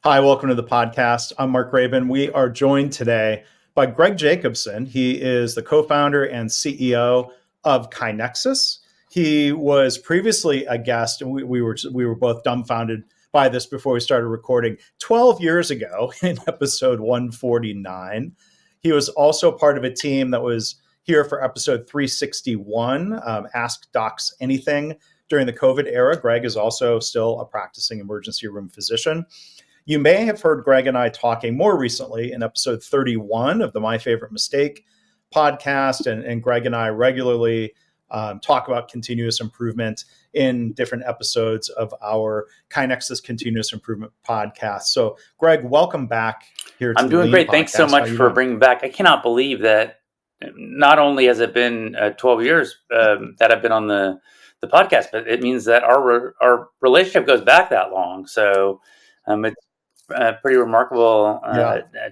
Hi, welcome to the podcast. I'm Mark Graban. We are joined today by Greg Jacobson. He is the co-founder and CEO of KaiNexus. He was previously a guest, and we were both dumbfounded by this before we started recording 12 years ago in episode 149. He was also part of a team that was here for episode 361, Ask Docs Anything, during the COVID era. Greg is also still a practicing emergency room physician. You may have heard Greg and I talking more recently in episode 31 of the My Favorite Mistake podcast. And Greg and I regularly talk about continuous improvement in different episodes of our KaiNexus Continuous Improvement Podcast. So, Greg, welcome back here to I'm doing great. Podcast. Thanks so much for bringing back. I cannot believe that not only has it been 12 years that I've been on the podcast, but it means that our relationship goes back that long. So it's a pretty remarkable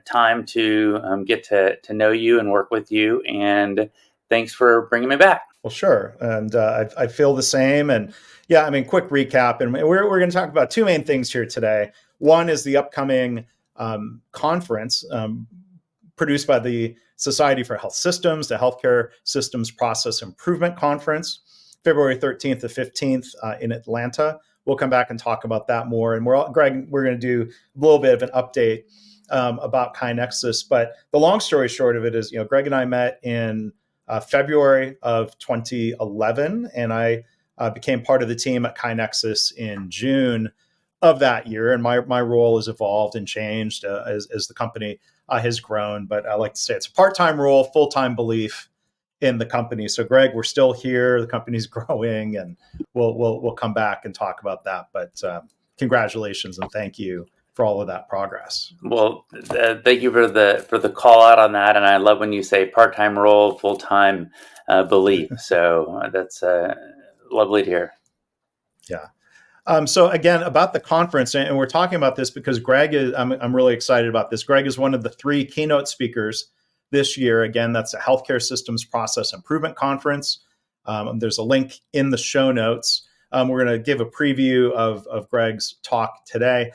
time to get to know you and work with you. And thanks for bringing me back. Well, sure. And I feel the same. And yeah, I mean, quick recap. And we're going to talk about two main things here today. One is the upcoming conference produced by the Society for Health Systems, the Healthcare Systems Process Improvement Conference, February 13th to 15th in Atlanta. We'll come back and talk about that more. And Greg, we're going to do a little bit of an update about KaiNexus. But the long story short of it is, Greg and I met in February of 2011, and I became part of the team at KaiNexus in June of that year. And my role has evolved and changed as the company has grown. But I like to say it's a part-time role, full-time belief in the company. So, Greg, we're still here. The company's growing, and we'll come back and talk about that. But congratulations and thank you for all of that progress. Well, thank you for the call out on that. And I love when you say part-time role, full-time belief. So that's lovely to hear. Yeah. So again, about the conference, and we're talking about this because Greg is, I'm really excited about this. Greg is one of the 3 keynote speakers this year. Again, that's a Healthcare Systems Process Improvement Conference. There's a link in the show notes. We're going to give a preview of Greg's talk today.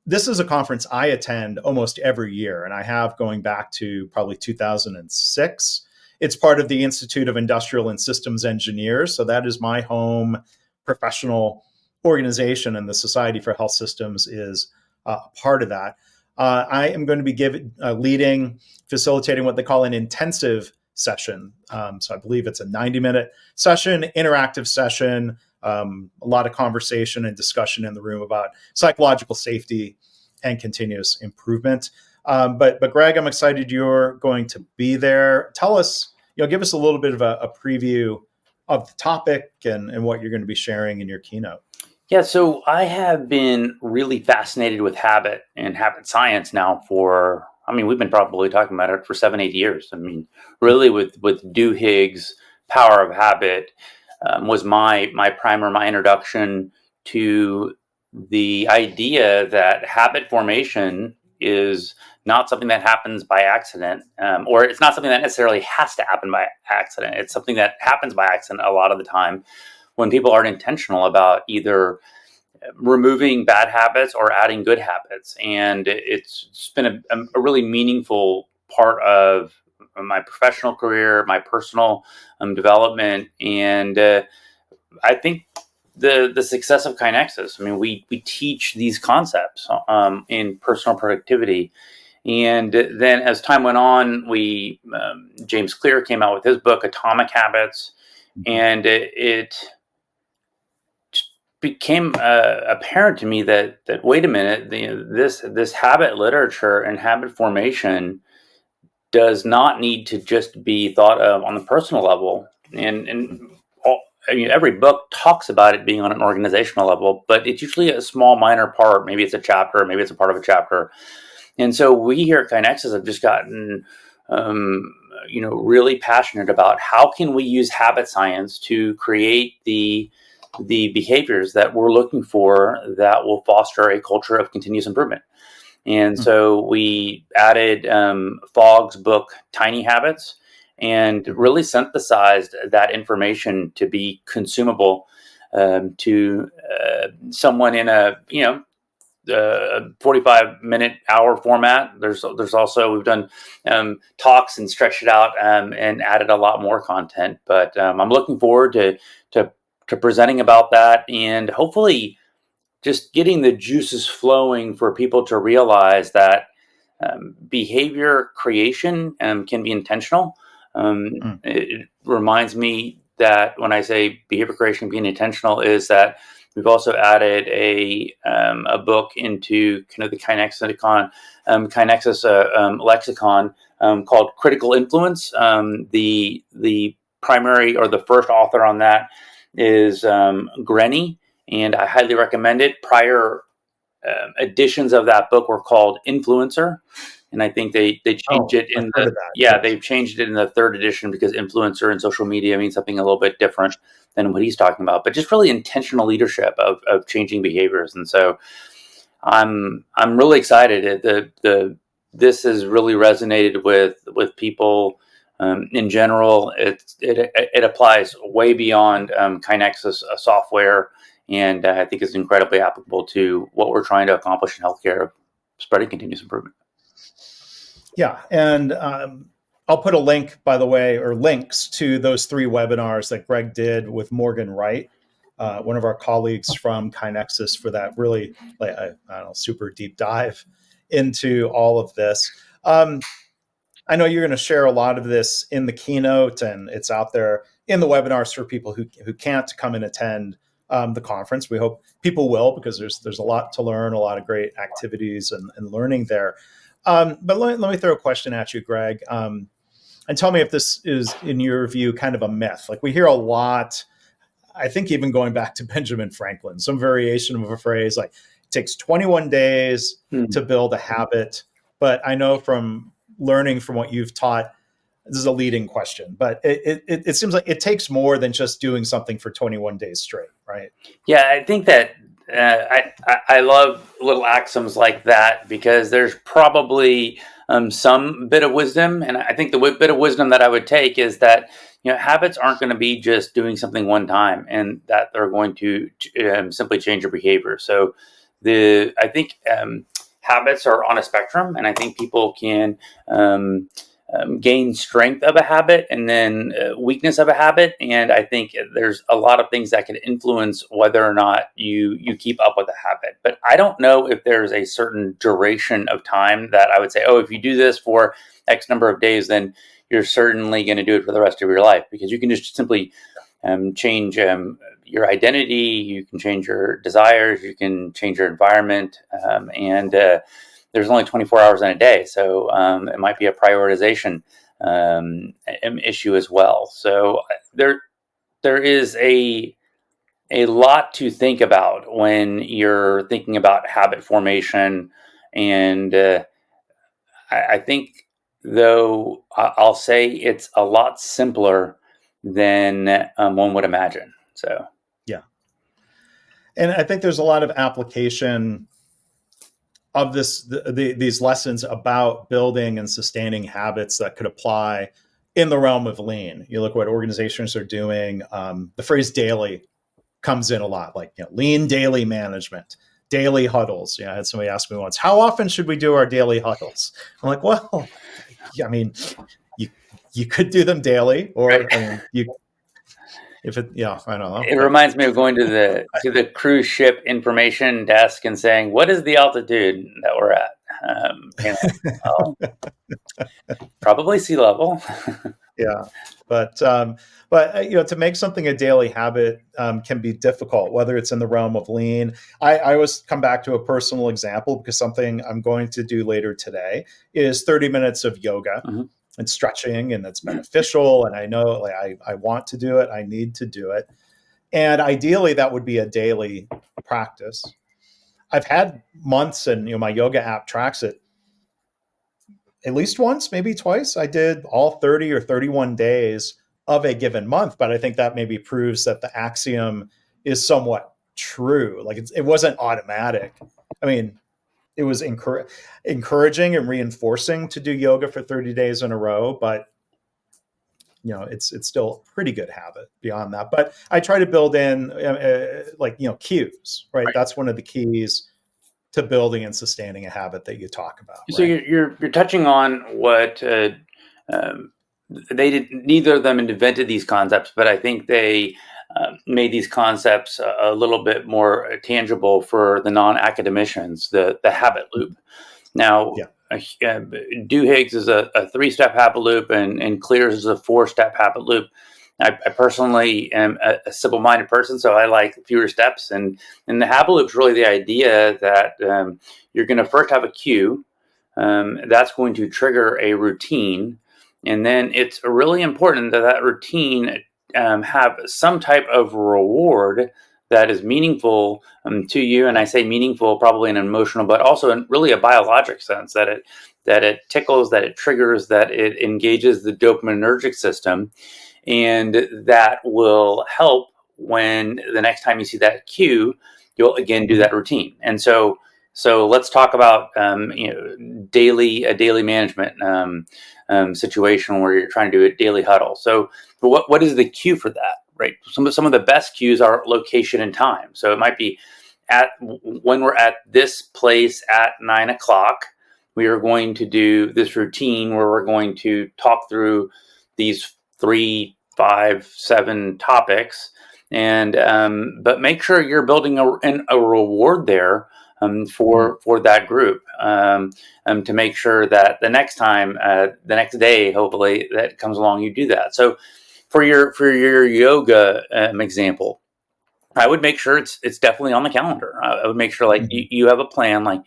This is a conference I attend almost every year, and I have going back to probably 2006. It's part of the Institute of Industrial and Systems Engineers. So that is my home professional organization, and the Society for Health Systems is a part of that. I am going to be facilitating what they call an intensive session. So I believe it's a 90-minute session, interactive session, a lot of conversation and discussion in the room about psychological safety and continuous improvement. But Greg, I'm excited you're going to be there. Tell us, give us a little bit of a preview of the topic and what you're going to be sharing in your keynote. Yeah, so I have been really fascinated with habit and habit science now we've been probably talking about it for 7-8 years. I mean, really with Duhigg's Power of Habit was my primer, my introduction to the idea that habit formation is not something that happens by accident, or it's not something that necessarily has to happen by accident. It's something that happens by accident a lot of the time when people aren't intentional about either removing bad habits or adding good habits. And it's been a really meaningful part of my professional career, my personal development. And I think the success of KaiNexus, we teach these concepts in personal productivity. And then as time went on, James Clear came out with his book, Atomic Habits, and it became apparent to me that wait a minute, this habit literature and habit formation does not need to just be thought of on the personal level. Every book talks about it being on an organizational level, but it's usually a small minor part. Maybe it's a chapter, maybe it's a part of a chapter. And so we here at KaiNexus have just gotten really passionate about how can we use habit science to create the behaviors that we're looking for that will foster a culture of continuous improvement. And so we added Fogg's book, Tiny Habits, and really synthesized that information to be consumable to someone in a a 45-minute hour format. There's also, we've done talks and stretched it out and added a lot more content. But I'm looking forward to presenting about that, and hopefully just getting the juices flowing for people to realize that behavior creation can be intentional. It reminds me that when I say behavior creation being intentional, is that we've also added a book into kind of the KaiNexus lexicon called Critical Influence. The primary, or the first author on that, is Grenny, and I highly recommend it. Prior editions of that book were called Influencer, and I think they changed it in they've changed it in the third edition because influencer in social media means something a little bit different than what he's talking about. But just really intentional leadership of changing behaviors, and so I'm really excited. This has really resonated with people in general. It applies way beyond KaiNexus software, and I think it's incredibly applicable to what we're trying to accomplish in healthcare, spreading continuous improvement. Yeah, and I'll put a link, by the way, or links to those 3 webinars that Greg did with Morgan Wright, one of our colleagues from KaiNexus, for that really, super deep dive into all of this. I know you're going to share a lot of this in the keynote, and it's out there in the webinars for people who can't come and attend the conference. We hope people will, because there's a lot to learn, a lot of great activities and learning there. But let me throw a question at you, Greg, and tell me if this is, in your view, kind of a myth. Like, we hear a lot, I think even going back to Benjamin Franklin, some variation of a phrase like, it takes 21 days to build a habit. But I know from learning from what you've taught, this is a leading question, but it seems like it takes more than just doing something for 21 days straight, right? Yeah, I think that I love little axioms like that, because there's probably some bit of wisdom, and I think the bit of wisdom that I would take is that habits aren't going to be just doing something one time, and that they're going to simply change your behavior. So I think habits are on a spectrum, and I think people can gain strength of a habit and then weakness of a habit. And I think there's a lot of things that can influence whether or not you keep up with a habit. But I don't know if there's a certain duration of time that I would say, oh, if you do this for X number of days, then you're certainly going to do it for the rest of your life, because you can just simply change your identity, you can change your desires, you can change your environment, and there's only 24 hours in a day, so it might be a prioritization issue as well. So there is a lot to think about when you're thinking about habit formation, and I think, though, I'll say it's a lot simpler than one would imagine. So yeah, and I think there's a lot of application of these lessons about building and sustaining habits that could apply in the realm of lean. You look what organizations are doing. The phrase daily comes in a lot, like lean daily management, daily huddles. I had somebody ask me once, how often should we do our daily huddles? I'm like, well, I mean, you could do them daily, or I mean, I don't know. It reminds me of going to the cruise ship information desk and saying, "What is the altitude that we're at?" Probably sea level. Yeah, but to make something a daily habit can be difficult, whether it's in the realm of lean. I always come back to a personal example, because something I'm going to do later today is 30 minutes of yoga. Mm-hmm. And stretching, and it's beneficial. And I know, I want to do it. I need to do it. And ideally, that would be a daily practice. I've had months, and my yoga app tracks it. At least once, maybe twice, I did all 30 or 31 days of a given month. But I think that maybe proves that the axiom is somewhat true. Like, it wasn't automatic. I mean, it was encouraging and reinforcing to do yoga for 30 days in a row, but it's still a pretty good habit beyond that. But I try to build in cues, right? That's one of the keys to building and sustaining a habit that you talk about. So right? you're touching on what they did. Neither of them invented these concepts, but I think they made these concepts a little bit more tangible for the non-academicians. The habit loop. Now, Duhigg's is a 3-step habit loop, and Clears is a 4-step habit loop. I personally am a simple-minded person, so I like fewer steps. And the habit loop is really the idea that you're going to first have a cue. That's going to trigger a routine. And then it's really important that routine have some type of reward that is meaningful to you. And I say meaningful probably in an emotional, but also in really a biologic sense, that it tickles, that it triggers, that it engages the dopaminergic system. And that will help when the next time you see that cue, you'll again do that routine. And so let's talk about daily management situation where you're trying to do a daily huddle. So what is the cue for that? Right. Some of the best cues are location and time. So it might be when we're at this place at 9:00, we are going to do this routine where we're going to talk through these 3, 5, 7 topics, and but make sure you're building a reward there for that group to make sure that the next time, the next day, hopefully that comes along, you do that. So for your yoga example, I would make sure it's definitely on the calendar. I would make sure like you have a plan, like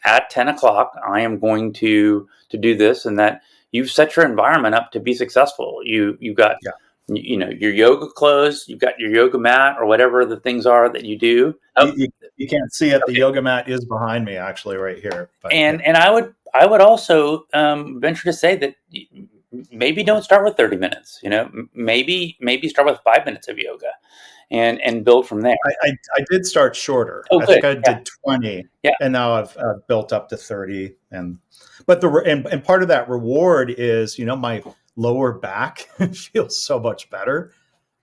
at 10:00, I am going to do this, and that you've set your environment up to be successful. You got your yoga clothes, you've got your yoga mat or whatever the things are that you do. You can't see it. Okay. The yoga mat is behind me actually right here. But, and I would also venture to say that maybe don't start with 30 minutes. Maybe start with 5 minutes of yoga and build from there. I did start shorter. Oh, I think I did 20, and now I've built up to 30. But part of that reward is, my lower back feels so much better.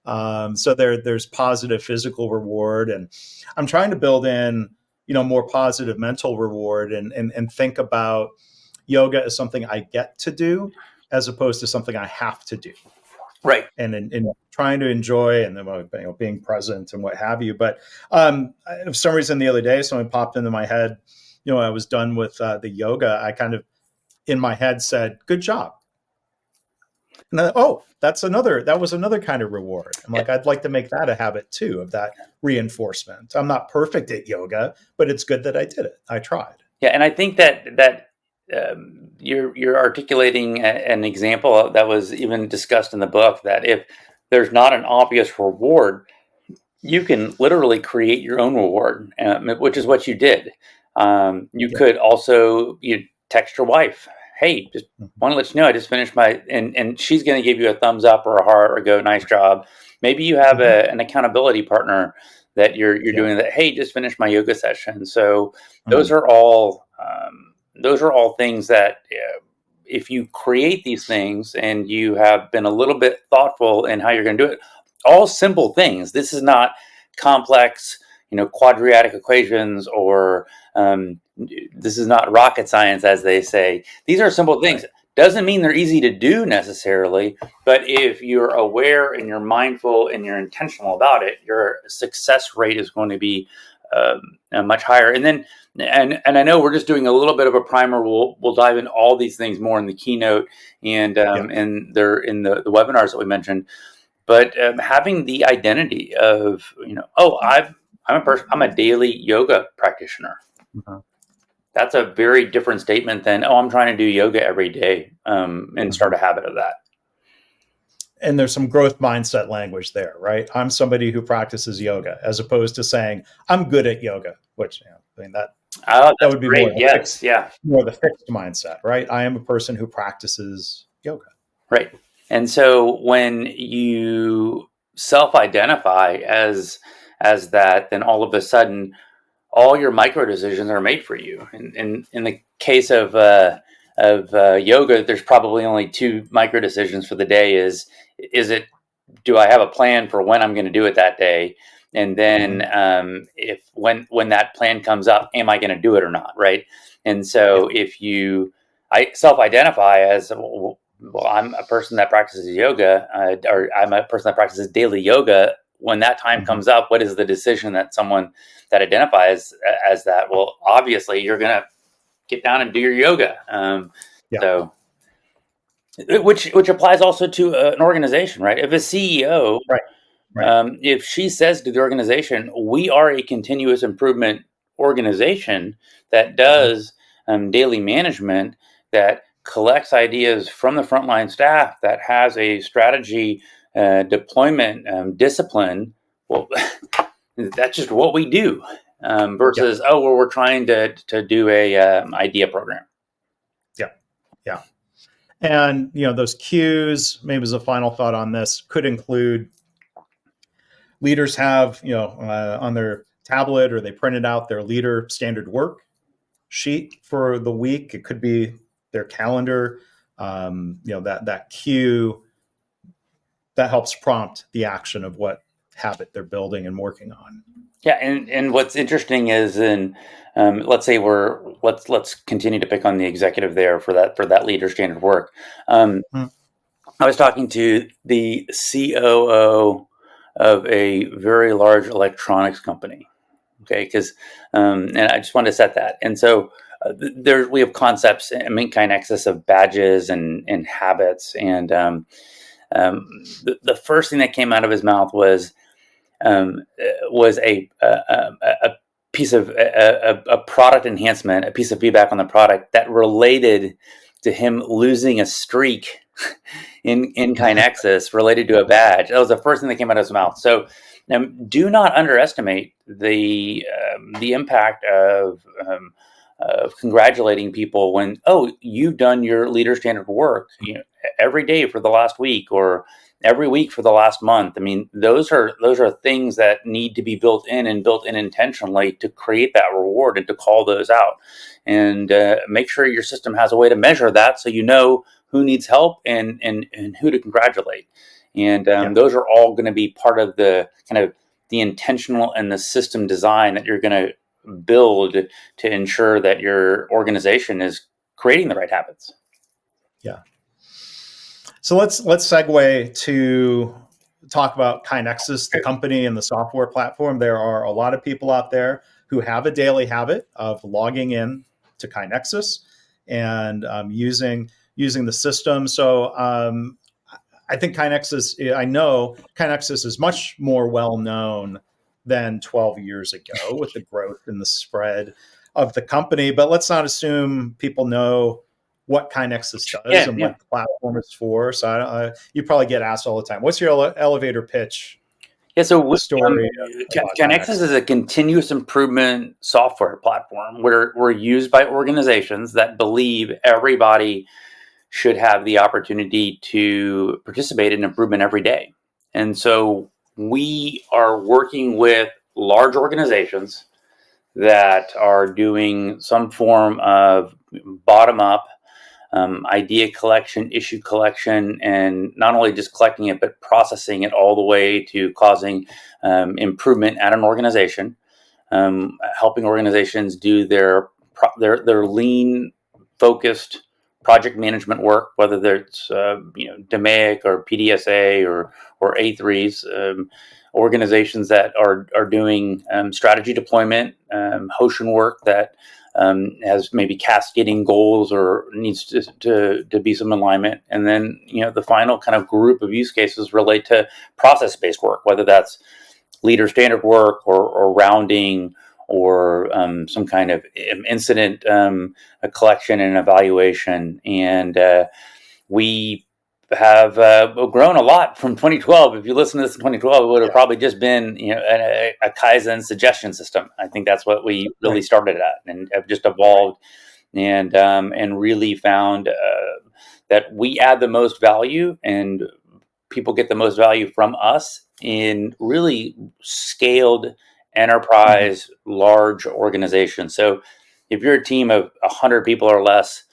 So there's positive physical reward, and I'm trying to build in, more positive mental reward, and think about yoga as something I get to do as opposed to something I have to do. Right. And in trying to enjoy and being present and what have you. But for some reason the other day, something popped into my head. I was done with the yoga. I kind of in my head said, "Good job." And then, that was another kind of reward. I'm like, I'd like to make that a habit too, of that reinforcement. I'm not perfect at yoga, but it's good that I did it. I tried. Yeah, and I think that you're articulating an example that was even discussed in the book, that if there's not an obvious reward, you can literally create your own reward, which is what you did. You could also text your wife, "Hey, just want to let you know I just finished my," and she's going to give you a thumbs up or a heart or go, "Nice job." Maybe you have an accountability partner that you're doing that. "Hey, just finished my yoga session." So those are all things that if you create these things and you have been a little bit thoughtful in how you're going to do it, all simple things. This is not complex, quadratic equations, or this is not rocket science, as they say. These are simple things. Right. Doesn't mean they're easy to do necessarily, but if you're aware and you're mindful and you're intentional about it, your success rate is going to be much higher. And then, and I know we're just doing a little bit of a primer. We'll dive into all these things more in the keynote and they're in the webinars that we mentioned. But having the identity of I'm a daily yoga practitioner. Mm-hmm. That's a very different statement than I'm trying to do yoga every day and start a habit of that. And there's some growth mindset language there, right? I'm somebody who practices yoga, as opposed to saying I'm good at yoga, which that would be great. More the fixed mindset, right? I am a person who practices yoga. Right. And so when you self-identify as that, then all of a sudden all your micro decisions are made for you. And in the case of yoga, there's probably only 2 micro decisions for the day. Is it, do I have a plan for when I'm going to do it that day? And then if when that plan comes up, am I going to do it or not, right? And so if you self-identify as, well, I'm a person that practices yoga, or I'm a person that practices daily yoga. When that time comes up, what is the decision that someone that identifies as that? Well, obviously, you're going to get down and do your yoga. So, which applies also to an organization, right? If a CEO, if she says to the organization, "We are a continuous improvement organization that does daily management, that collects ideas from the frontline staff, that has a strategy deployment discipline," well, that's just what we do. Versus, well, we're trying to do a idea program. Yeah. And, those cues, maybe as a final thought on this, could include leaders have, on their tablet, or they printed out their leader standard work sheet for the week. It could be their calendar, that cue that helps prompt the action of what habit they're building and working on. Yeah, and what's interesting is, let's say let's continue to pick on the executive there for that leader standard work. I was talking to the COO of a very large electronics company. Okay, because and I just wanted to set that. And so we have concepts in KaiNexus of badges and habits, and the first thing that came out of his mouth was a piece of a product enhancement, a piece of feedback on the product that related to him losing a streak in KaiNexus related to a badge. That was the first thing that came out of his mouth. So do not underestimate the impact of congratulating people when, you've done your leader standard work, every day for the last week, or every week for the last month. I mean, those are things that need to be built in intentionally to create that reward and to call those out, and make sure your system has a way to measure that, so you know who needs help and who to congratulate. And those are all going to be part of the kind of the intentional and the system design that you're going to build to ensure that your organization is creating the right habits. Yeah. So let's segue to talk about KaiNexus, the company and the software platform. There are a lot of people out there who have a daily habit of logging in to KaiNexus and using the system. So I think I know KaiNexus is much more well known than 12 years ago with the growth and the spread of the company. But let's not assume people know what KaiNexus does and what the platform is for. So you probably get asked all the time, what's your elevator pitch? So story KaiNexus is a continuous improvement software platform where we're used by organizations that believe everybody should have the opportunity to participate in improvement every day. And so we are working with large organizations that are doing some form of bottom-up idea collection, issue collection, and not only just collecting it, but processing it all the way to causing improvement at an organization, helping organizations do their lean-focused project management work, whether it's DMAIC or PDSA or A3s, organizations that are doing strategy deployment, Hoshin work that has maybe cascading goals or needs to be some alignment. And then, the final kind of group of use cases relate to process-based work, whether that's leader standard work or rounding or some kind of incident a collection and evaluation. And we have grown a lot from 2012. If you listen to this in 2012, it would have probably just been a Kaizen suggestion system. I think that's what we really started at, and have just evolved and really found that we add the most value and people get the most value from us in really scaled enterprise large organizations. So if you're a team of 100 people or less,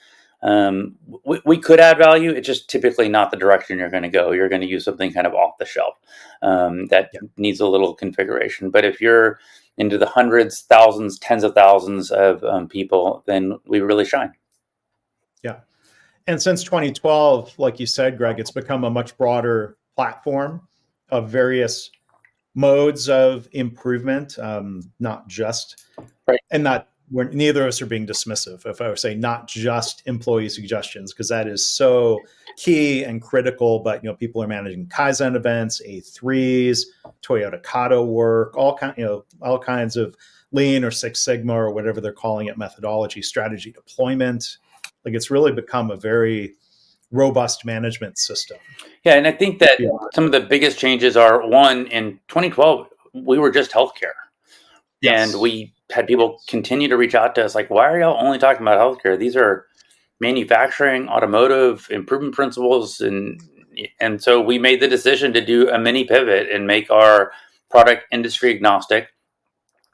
we could add value. It's just typically not the direction you're going to go. You're going to use something kind of off the shelf that needs a little configuration. But if you're into the hundreds, thousands, tens of thousands of people, then we really shine. Yeah. And since 2012, like you said, Greg, it's become a much broader platform of various modes of improvement, not just, right. And not, neither of us are being dismissive. If I were saying not just employee suggestions, because that is so key and critical, but people are managing Kaizen events, A3s, Toyota Kato work, all kinds of Lean or Six Sigma or whatever they're calling it, methodology, strategy deployment. Like it's really become a very robust management system. Yeah, and I think that some of the biggest changes are, one, in 2012, we were just healthcare. Yes. And we had people continue to reach out to us like, why are y'all only talking about healthcare? These are manufacturing, automotive improvement principles. And so we made the decision to do a mini pivot and make our product industry agnostic.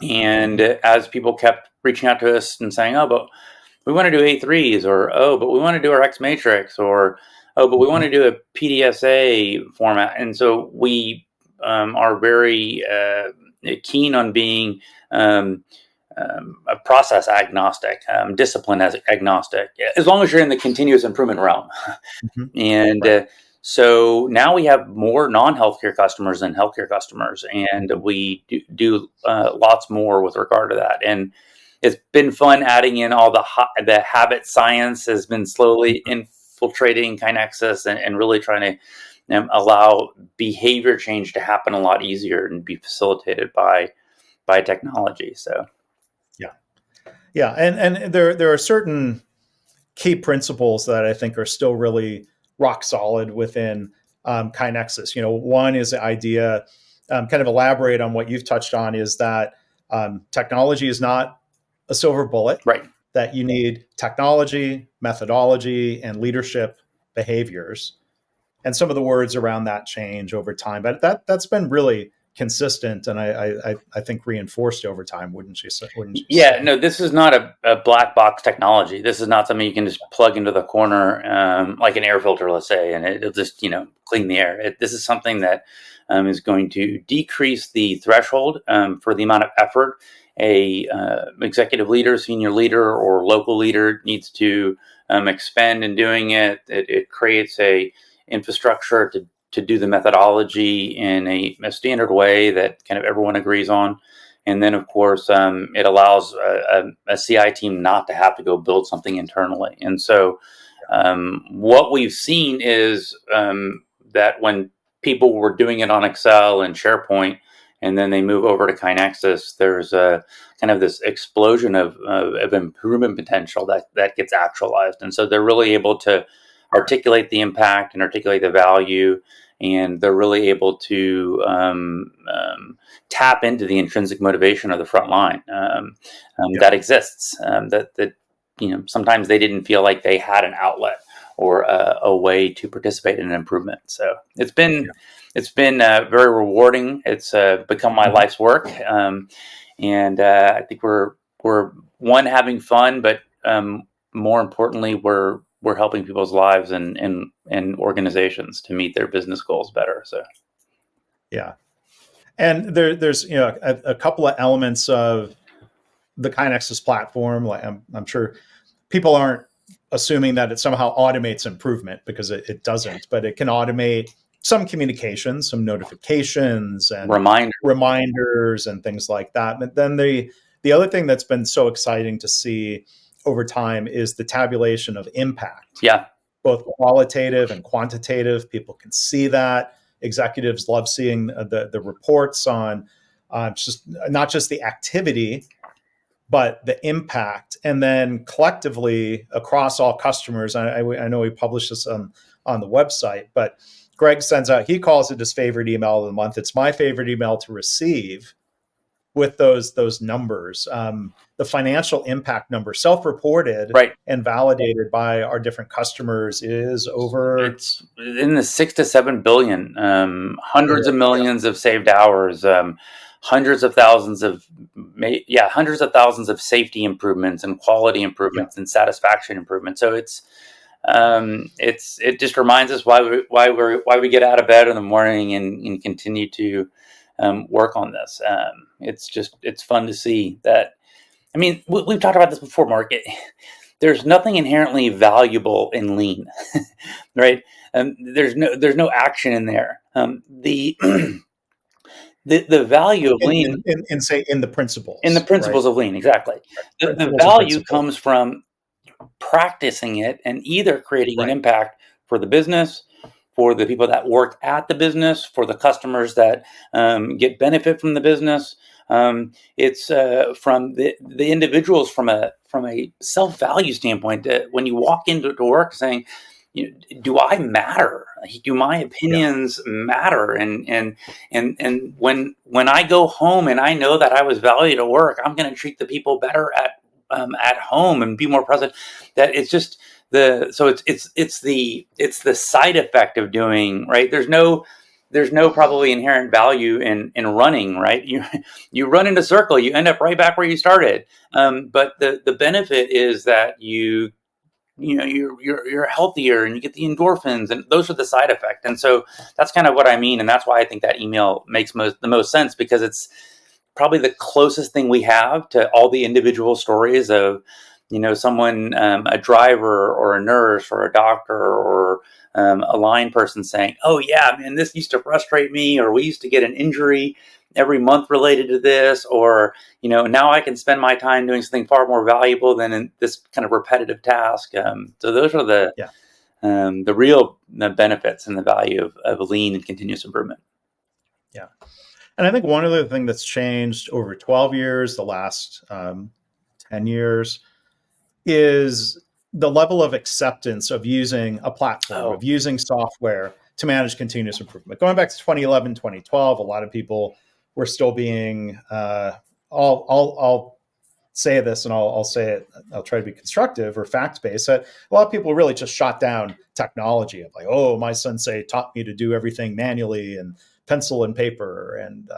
And as people kept reaching out to us and saying, oh, but we want to do A3s, or, oh, but we want to do our X matrix, or, oh, but we want to do a PDSA format. And so we are very keen on being a process agnostic, discipline as agnostic, as long as you're in the continuous improvement realm. And so now we have more non-healthcare customers than healthcare customers, and we do lots more with regard to that. And it's been fun adding in all the habit science has been slowly infiltrating KaiNexus and really trying to allow behavior change to happen a lot easier and be facilitated by technology. So, yeah, and there are certain key principles that I think are still really rock solid within KaiNexus. One is the idea, kind of elaborate on what you've touched on, is that technology is not a silver bullet, right? That you need technology, methodology, and leadership behaviors. And some of the words around that change over time, but that's been really consistent, and I think reinforced over time, wouldn't you say? Yeah, no, this is not a black box technology. This is not something you can just plug into the corner, like an air filter, let's say, and it'll just clean the air. This is something that is going to decrease the threshold for the amount of effort a executive leader, senior leader, or local leader needs to expend in doing it. It creates a infrastructure to do the methodology in a standard way that kind of everyone agrees on. And then, of course, it allows a CI team not to have to go build something internally. And so what we've seen is that when people were doing it on Excel and SharePoint, and then they move over to KaiNexus, there's a kind of this explosion of improvement potential that gets actualized. And so they're really able to articulate the impact and articulate the value, and they're really able to tap into the intrinsic motivation of the front line that exists. That sometimes they didn't feel like they had an outlet or a way to participate in an improvement. So it's been very rewarding. It's become my life's work, and I think we're having fun, but more importantly, we're helping people's lives and organizations to meet their business goals better. So, yeah, and there's a couple of elements of the KaiNexus platform. Like I'm sure people aren't assuming that it somehow automates improvement, because it doesn't, but it can automate some communications, some notifications and reminders and things like that. But then the other thing that's been so exciting to see over time is the tabulation of impact. Yeah. Both qualitative and quantitative. People can see that. Executives love seeing the reports on just not just the activity, but the impact. And then collectively across all customers, I know we publish this on the website, but Greg sends out, he calls it his favorite email of the month. It's my favorite email to receive with those numbers. The financial impact number, self-reported and validated by our different customers, is over. It's in the 6 to 7 billion, hundreds of millions of saved hours, hundreds of thousands of safety improvements and quality improvements and satisfaction improvements. So it just reminds us why we get out of bed in the morning and continue to work on this. It's fun to see that. I mean, we've talked about this before, Mark. There's nothing inherently valuable in lean, right? There's no action in there. The the value of lean in the principles, of lean, exactly. The value comes from practicing it and either creating an impact for the business, for the people that work at the business, for the customers that get benefit from the business. It's from the individuals from a self-value standpoint, that when you walk into work saying, do I matter? Do my opinions matter? And when I go home and I know that I was valued at work, I'm going to treat the people better at home and be more present. That it's just it's the side effect of doing right. There's no probably inherent value in running, right? You run in a circle, you end up right back where you started. But the benefit is that you're healthier and you get the endorphins, and those are the side effect. And so that's kind of what I mean. And that's why I think that email makes the most sense, because it's probably the closest thing we have to all the individual stories of, someone, a driver or a nurse or a doctor or a line person saying, oh yeah, man, this used to frustrate me, or we used to get an injury every month related to this, or, now I can spend my time doing something far more valuable than in this kind of repetitive task. So those are the real benefits and the value of lean and continuous improvement. Yeah. And I think one other thing that's changed over 12 years, the last 10 years, is the level of acceptance of using a platform, of using software to manage continuous improvement. Going back to 2011, 2012, a lot of people were still being, I'll say this and I'll say it, I'll try to be constructive or fact-based. A lot of people really just shot down technology of like, oh, my sensei taught me to do everything manually and pencil and paper. And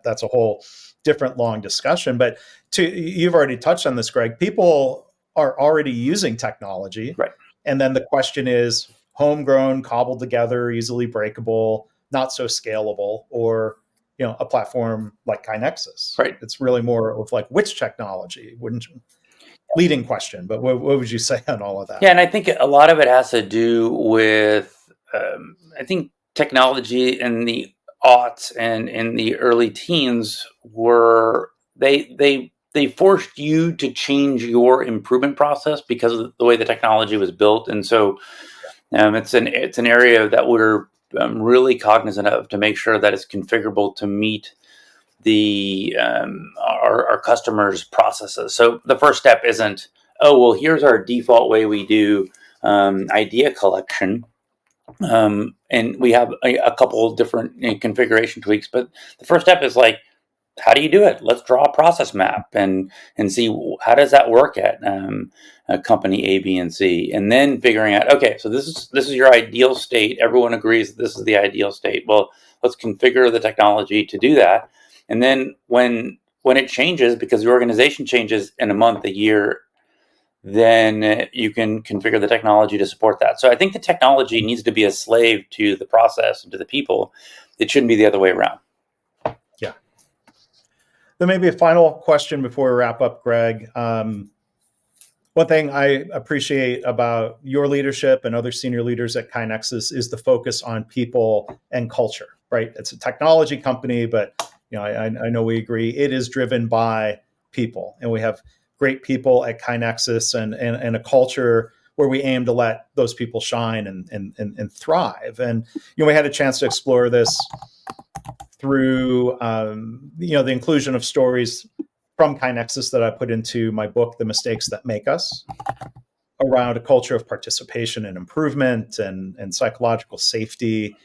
that's a whole different long discussion. But you've already touched on this, Greg. People are already using technology. Right. And then the question is homegrown, cobbled together, easily breakable, not so scalable, or a platform like KaiNexus. Right. It's really more of like, which technology? Leading question, but what would you say on all of that? Yeah, and I think a lot of it has to do with, I think technology in the aughts and in the early teens were, they forced you to change your improvement process because of the way the technology was built. And so it's an area that we're really cognizant of, to make sure that it's configurable to meet our customers' processes. So the first step isn't, oh, well, here's our default way we do idea collection. And we have a couple of different configuration tweaks. But the first step is like, how do you do it? Let's draw a process map and see how does that work at company A, B, and C, and then figuring out, okay, so this is your ideal state. Everyone agrees that this is the ideal state. Well, let's configure the technology to do that. And then when it changes, because the organization changes in a month, a year, then you can configure the technology to support that. So I think the technology needs to be a slave to the process and to the people. It shouldn't be the other way around. Yeah. Then maybe a final question before we wrap up, Greg. One thing I appreciate about your leadership and other senior leaders at KaiNexus is the focus on people and culture, right? It's a technology company, but I know we agree it is driven by people, and we have great people at KaiNexus and a culture where we aim to let those people shine and thrive. And we had a chance to explore this through the inclusion of stories from KaiNexus that I put into my book, The Mistakes That Make Us, around a culture of participation and improvement and psychological safety.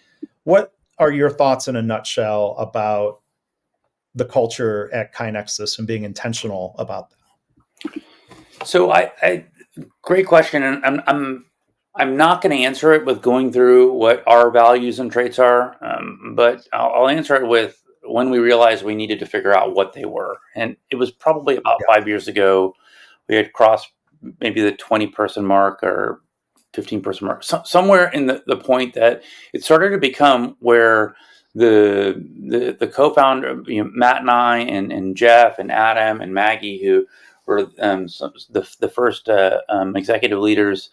What are your thoughts in a nutshell about the culture at KaiNexus and being intentional about that? So great question. And I'm not going to answer it with going through what our values and traits are, but I'll answer it with when we realized we needed to figure out what they were. And it was probably about 5 years ago. We had crossed maybe the 20-person mark or 15-person mark, somewhere in the point that it started to become where the co-founder, Matt and I, and Jeff and Adam and Maggie, who were the first executive leaders,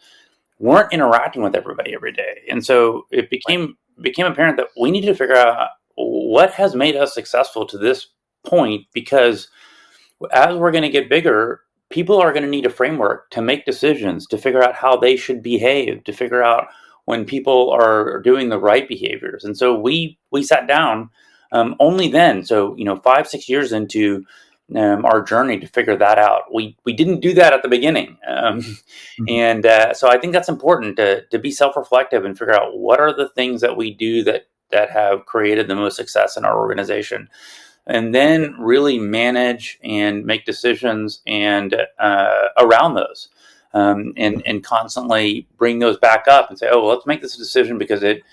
weren't interacting with everybody every day. And so it became apparent that we needed to figure out what has made us successful to this point, because as we're going to get bigger, people are going to need a framework to make decisions, to figure out how they should behave, to figure out when people are doing the right behaviors. And so we sat down only then. So, 5-6 years into our journey to figure that out. We didn't do that at the beginning. And so I think that's important to be self-reflective and figure out what are the things that we do that have created the most success in our organization. And then really manage and make decisions and around those, and constantly bring those back up and say, oh, well, let's make this decision because it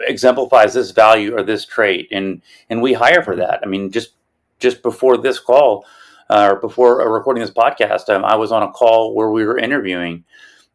exemplifies this value or this trait, and we hire for that. I mean, just before this call, or before recording this podcast, I was on a call where we were interviewing.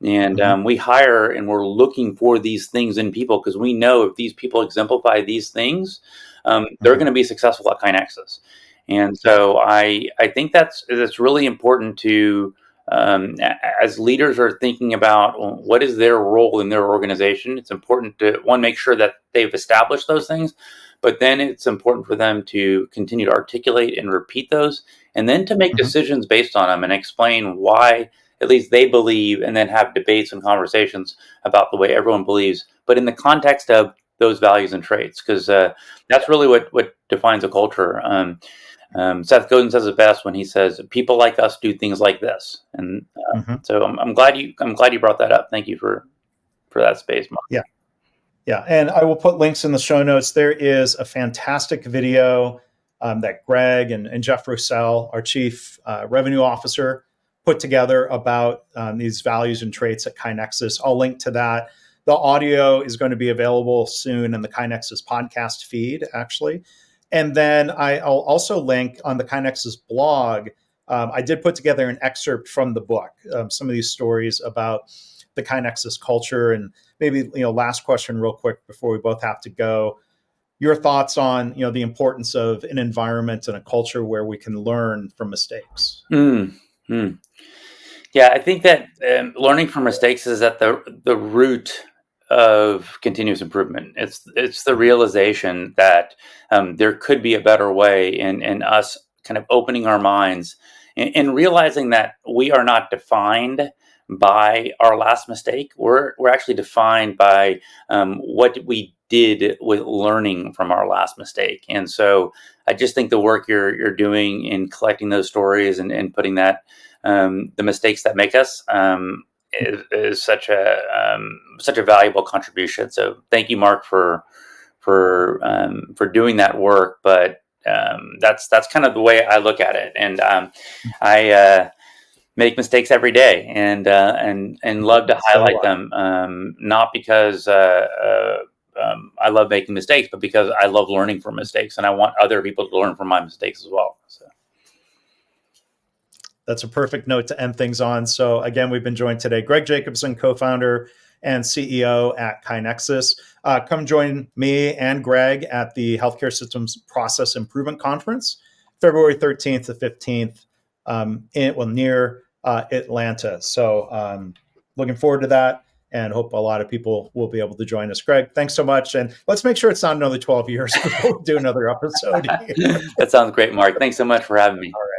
And we hire and we're looking for these things in people because we know if these people exemplify these things, they're going to be successful at KaiNexus. And so I think that's really important to, as leaders are thinking about what is their role in their organization. It's important to, one, make sure that they've established those things, but then it's important for them to continue to articulate and repeat those, and then to make decisions based on them and explain why at least they believe, and then have debates and conversations about the way everyone believes, but in the context of those values and traits, because that's really what defines a culture. Seth Godin says it best when he says, "People like us do things like this," and so I'm glad you brought that up. Thank you for that space, Mark. Yeah, and I will put links in the show notes. There is a fantastic video that Greg and Jeff Roussel, our chief revenue officer, put together about these values and traits at KaiNexus. I'll link to that. The audio is going to be available soon in the KaiNexus podcast feed, actually. And then I'll also link on the KaiNexus blog. I did put together an excerpt from the book, some of these stories about the KaiNexus culture. And maybe, last question real quick before we both have to go. Your thoughts on, the importance of an environment and a culture where we can learn from mistakes. Yeah, I think that learning from mistakes is at the root of continuous improvement. It's the realization that there could be a better way, and us kind of opening our minds and realizing that we are not defined by our last mistake. We're actually defined by what we did with learning from our last mistake. And so I just think the work you're doing in collecting those stories and putting that the mistakes that make us is such a valuable contribution. So thank you, Mark, for doing that work. But that's kind of the way I look at it, and I make mistakes every day, and love to highlight them. Not because I love making mistakes, but because I love learning from mistakes, and I want other people to learn from my mistakes as well. So. That's a perfect note to end things on. So again, we've been joined today, Greg Jacobson, co-founder and CEO at KaiNexus. Come join me and Greg at the Healthcare Systems Process Improvement Conference, February 13th to 15th, near Atlanta. So looking forward to that, and hope a lot of people will be able to join us. Greg, thanks so much. And let's make sure it's not another 12 years before we do another episode. That sounds great, Mark. Thanks so much for having me. All right.